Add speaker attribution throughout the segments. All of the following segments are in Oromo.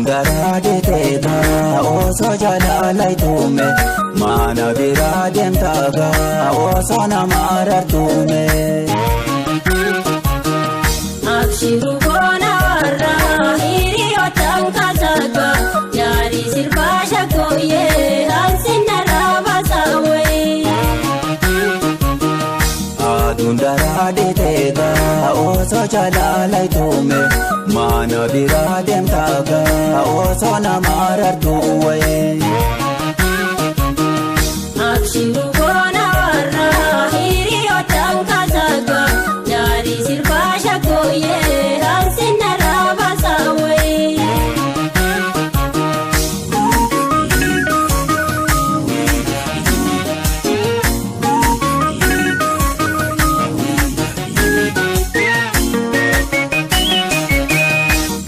Speaker 1: Daradeetega osoo jaalalaitume mana biraa deemtaga osoo nama arartume.
Speaker 2: Abshiru boona warraa hiriyoottan kaasaga yaari sirbaa shaggooyyee hansinna raabasaawee.
Speaker 1: Aduun daradeetega osoo jaalalaitume mana biraa deemtaga osoo nama arartume.
Speaker 2: Abshiru boona warraa hiriyoottan kaasaga yaari sirbaa shaggooyyee hansinna raabasaawee.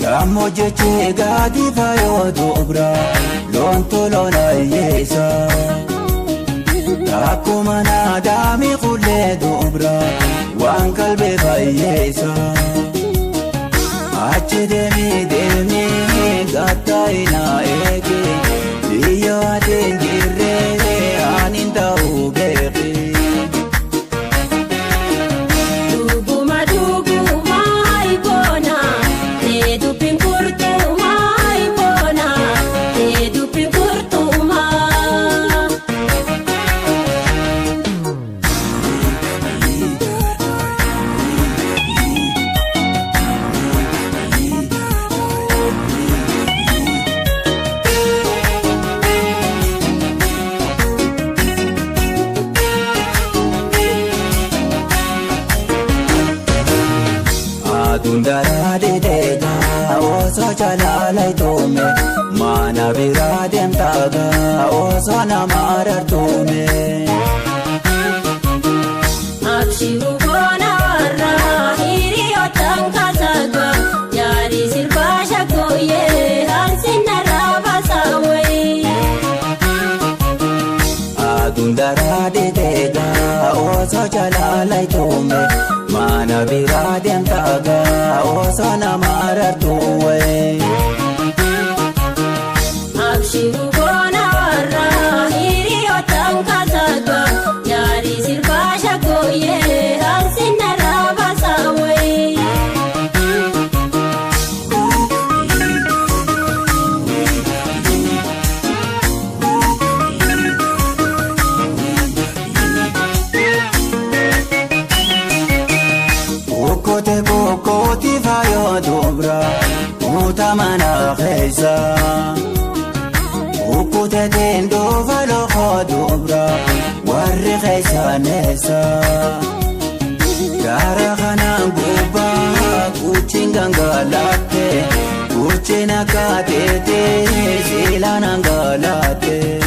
Speaker 1: Gammoojjechee gaadii faayoo dubra loontu lola hiyyeessa. Akkuma naadaamii kullee dubra waan qalbee fayyeessa. Achi deemee gattaa'ina eege biyya adeem jirree ani ta'uu beeke. Aduun daradeetega osoo jaalalaitume mana biraa deemtaga osoo nama arartume.
Speaker 2: Abshiru boona warraa hiriyoottan kaasaga yaari sirbaa shaggooyyee hansinna raabasaawee.
Speaker 1: Aduun daradeetega osoo jaalalaitume mana biraa deemtaga osoo nama arartume.
Speaker 2: Abshiru boona warraa hiriyoottan kaasaga yaari sirbaa shaggooyyee hansinna raabasaawee.
Speaker 1: Kooti faayoo dubra kuuta mana keessa. Ukkute teendoo faloo dubra warri keessaneessa. Gaara kanaan gubbaa kuchiin gangalaate kuchiin akka teetee siilaan hangalaate.